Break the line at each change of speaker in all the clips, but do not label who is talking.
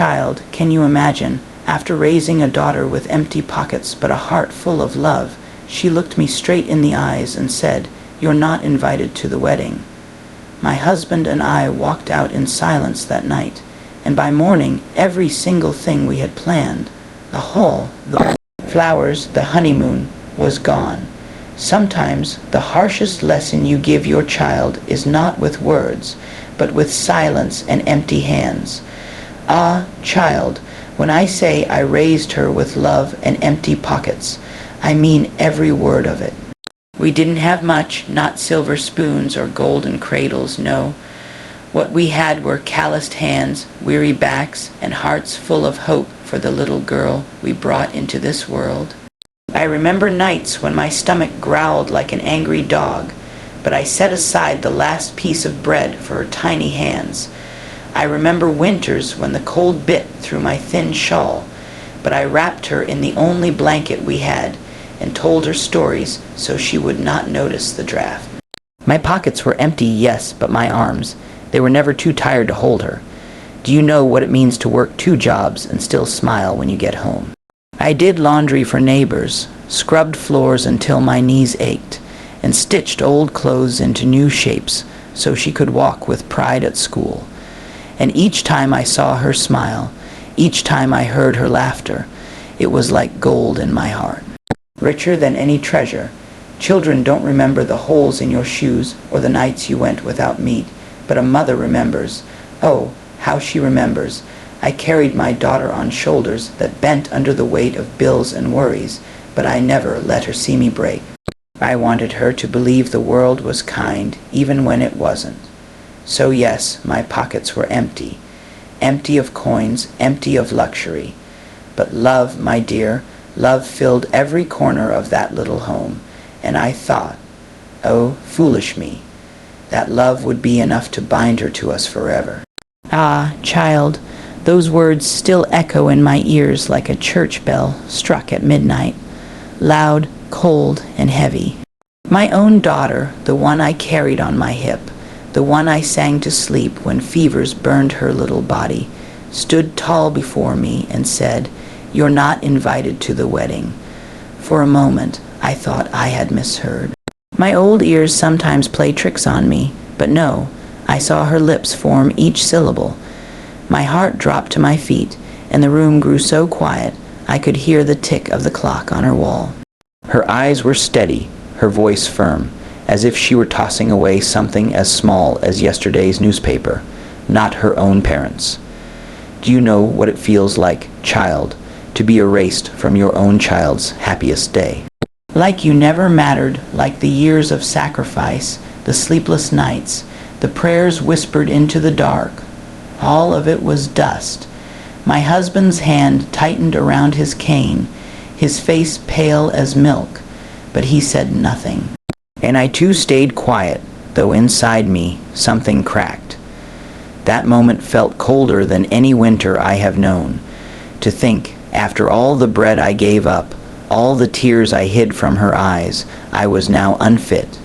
child, can you imagine? After raising a daughter with empty pockets but a heart full of love, she looked me straight in the eyes and said, "You're not invited to the wedding." My husband and I walked out in silence that night, and by morning every single thing we had planned, the hall, the flowers, the honeymoon, was gone. Sometimes the harshest lesson you give your child is not with words, but with silence and empty hands. Ah, child, when I say I raised her with love and empty pockets, I mean every word of it. We didn't have much, not silver spoons or golden cradles, no. What we had were calloused hands, weary backs, and hearts full of hope for the little girl we brought into this world. I remember nights when my stomach growled like an angry dog, but I set aside the last piece of bread for her tiny hands. I remember winters when the cold bit through my thin shawl, but I wrapped her in the only blanket we had and told her stories so she would not notice the draft. My pockets were empty, yes, but my arms, they were never too tired to hold her. Do you know what it means to work 2 jobs and still smile when you get home? I did laundry for neighbors, scrubbed floors until my knees ached, and stitched old clothes into new shapes so she could walk with pride at school. And each time I saw her smile, each time I heard her laughter, it was like gold in my heart. Richer than any treasure. Children don't remember the holes in your shoes or the nights you went without meat, but a mother remembers. Oh, how she remembers. I carried my daughter on shoulders that bent under the weight of bills and worries, but I never let her see me break. I wanted her to believe the world was kind, even when it wasn't. So yes, my pockets were empty. Empty of coins, empty of luxury. But love, my dear, love filled every corner of that little home, and I thought, oh, foolish me, that love would be enough to bind her to us forever. Ah, child, those words still echo in my ears like a church bell struck at midnight, loud, cold, and heavy. My own daughter, the one I carried on my hip, the one I sang to sleep when fevers burned her little body, stood tall before me and said, "You're not invited to the wedding." For a moment, I thought I had misheard. My old ears sometimes play tricks on me, but no, I saw her lips form each syllable. My heart dropped to my feet, and the room grew so quiet I could hear the tick of the clock on her wall. Her eyes were steady, her voice firm, as if she were tossing away something as small as yesterday's newspaper, not her own parents. Do you know what it feels like, child, to be erased from your own child's happiest day? Like you never mattered, like the years of sacrifice, the sleepless nights, the prayers whispered into the dark. All of it was dust. My husband's hand tightened around his cane, his face pale as milk, but he said nothing. And I too stayed quiet, though inside me something cracked. That moment felt colder than any winter I have known. To think, after all the bread I gave up, all the tears I hid from her eyes, I was now unfit,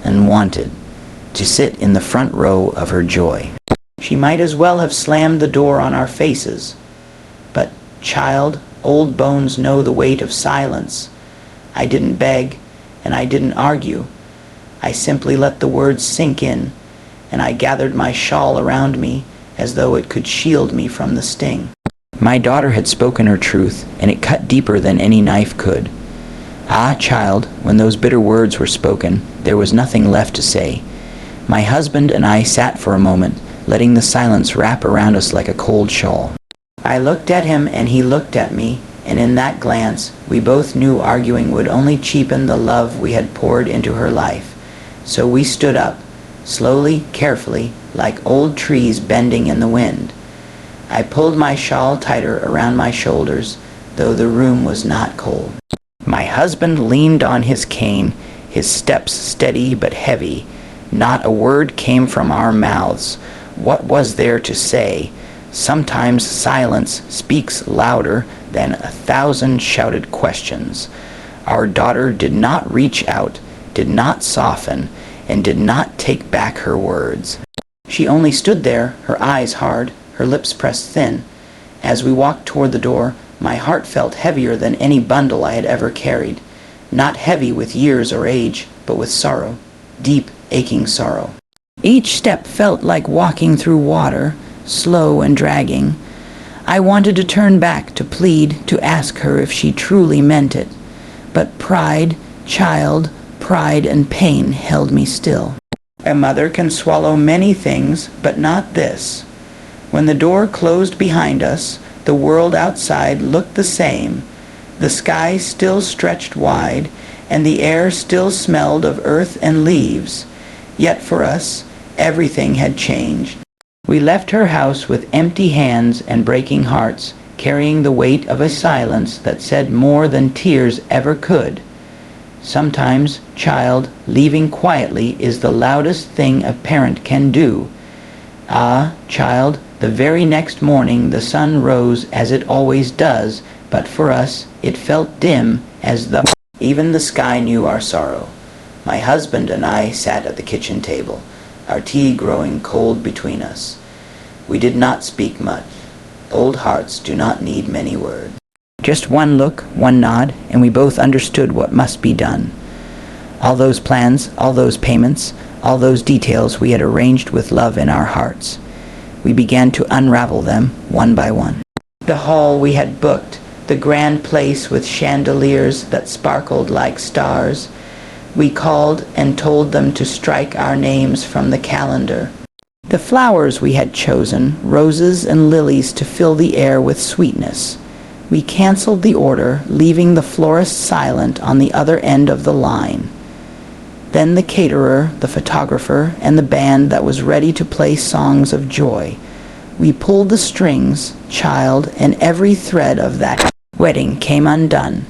unwanted, to sit in the front row of her joy. She might as well have slammed the door on our faces. But, child, old bones know the weight of silence. I didn't beg, and I didn't argue. I simply let the words sink in, and I gathered my shawl around me as though it could shield me from the sting. My daughter had spoken her truth, and it cut deeper than any knife could. Ah, child, when those bitter words were spoken, there was nothing left to say. My husband and I sat for a moment, letting the silence wrap around us like a cold shawl. I looked at him and he looked at me, and in that glance we both knew arguing would only cheapen the love we had poured into her life. So we stood up, slowly, carefully, like old trees bending in the wind. I pulled my shawl tighter around my shoulders, though the room was not cold. My husband leaned on his cane, his steps steady but heavy. Not a word came from our mouths. What was there to say? Sometimes silence speaks louder than 1,000 shouted questions. Our daughter did not reach out, did not soften, and did not take back her words. She only stood there, her eyes hard, her lips pressed thin, As we walked toward the door, my heart felt heavier than any bundle I had ever carried. Not heavy with years or age, but with sorrow, deep, aching sorrow. Each step felt like walking through water, slow and dragging. I wanted to turn back, to plead, to ask her if she truly meant it. But pride, pride and pain held me still. A mother can swallow many things, but not this. When the door closed behind us, the world outside looked the same. The sky still stretched wide, and the air still smelled of earth and leaves. Yet for us, everything had changed. We left her house with empty hands and breaking hearts, carrying the weight of a silence that said more than tears ever could. Sometimes, child, leaving quietly is the loudest thing a parent can do. Ah, child, the very next morning the sun rose as it always does, but for us it felt dim as though even the sky knew our sorrow. My husband and I sat at the kitchen table, our tea growing cold between us. We did not speak much. Old hearts do not need many words. Just one look, one nod, and we both understood what must be done. All those plans, all those payments, all those details we had arranged with love in our hearts. We began to unravel them one by one. The hall we had booked, the grand place with chandeliers that sparkled like stars. We called and told them to strike our names from the calendar. The flowers we had chosen, roses and lilies to fill the air with sweetness. We canceled the order, leaving the florist silent on the other end of the line. Then the caterer, the photographer, and the band that was ready to play songs of joy. We pulled the strings, child, and every thread of that wedding came undone.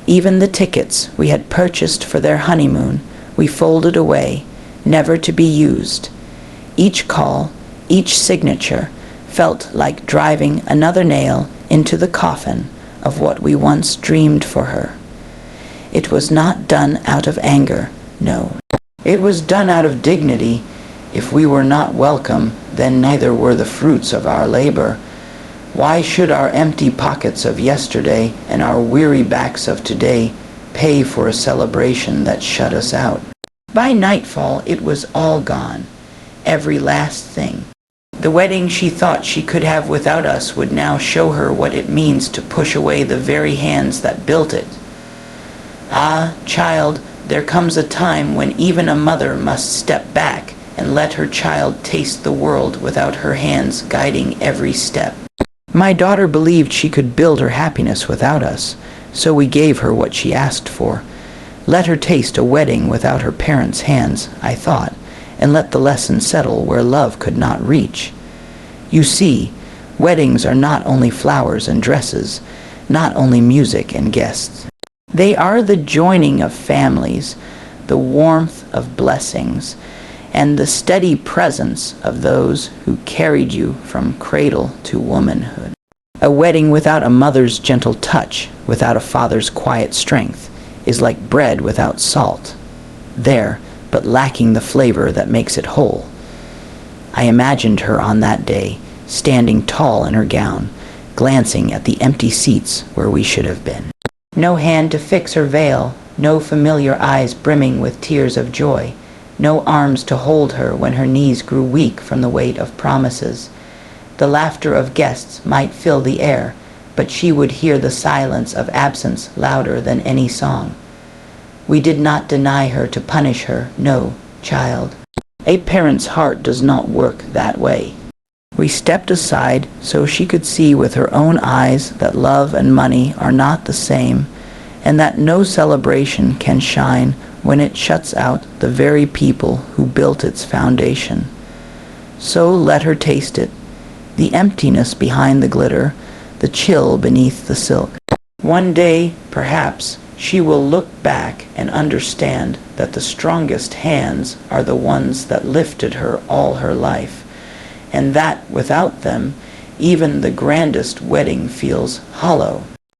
Even the tickets we had purchased for their honeymoon, we folded away, never to be used. Each call, each signature, felt like driving another nail into the coffin of what we once dreamed for her. It was not done out of anger, no. It was done out of dignity. If we were not welcome, then neither were the fruits of our labor. Why should our empty pockets of yesterday and our weary backs of today pay for a celebration that shut us out? By nightfall, it was all gone, every last thing. The wedding she thought she could have without us would now show her what it means to push away the very hands that built it. Ah, child, there comes a time when even a mother must step back and let her child taste the world without her hands guiding every step. My daughter believed she could build her happiness without us, so we gave her what she asked for. Let her taste a wedding without her parents' hands, I thought, and let the lesson settle where love could not reach. You see, weddings are not only flowers and dresses, not only music and guests. They are the joining of families, the warmth of blessings, and the steady presence of those who carried you from cradle to womanhood. A wedding without a mother's gentle touch, without a father's quiet strength, is like bread without salt. There, but lacking the flavor that makes it whole. I imagined her on that day, standing tall in her gown, glancing at the empty seats where we should have been. No hand to fix her veil, no familiar eyes brimming with tears of joy, no arms to hold her when her knees grew weak from the weight of promises. The laughter of guests might fill the air, but she would hear the silence of absence louder than any song. We did not deny her to punish her, no, child. A parent's heart does not work that way. We stepped aside so she could see with her own eyes that love and money are not the same, and that no celebration can shine when it shuts out the very people who built its foundation. So let her taste it, the emptiness behind the glitter, the chill beneath the silk. One day, perhaps, she will look back and understand that the strongest hands are the ones that lifted her all her life, and that without them, even the grandest wedding feels hollow.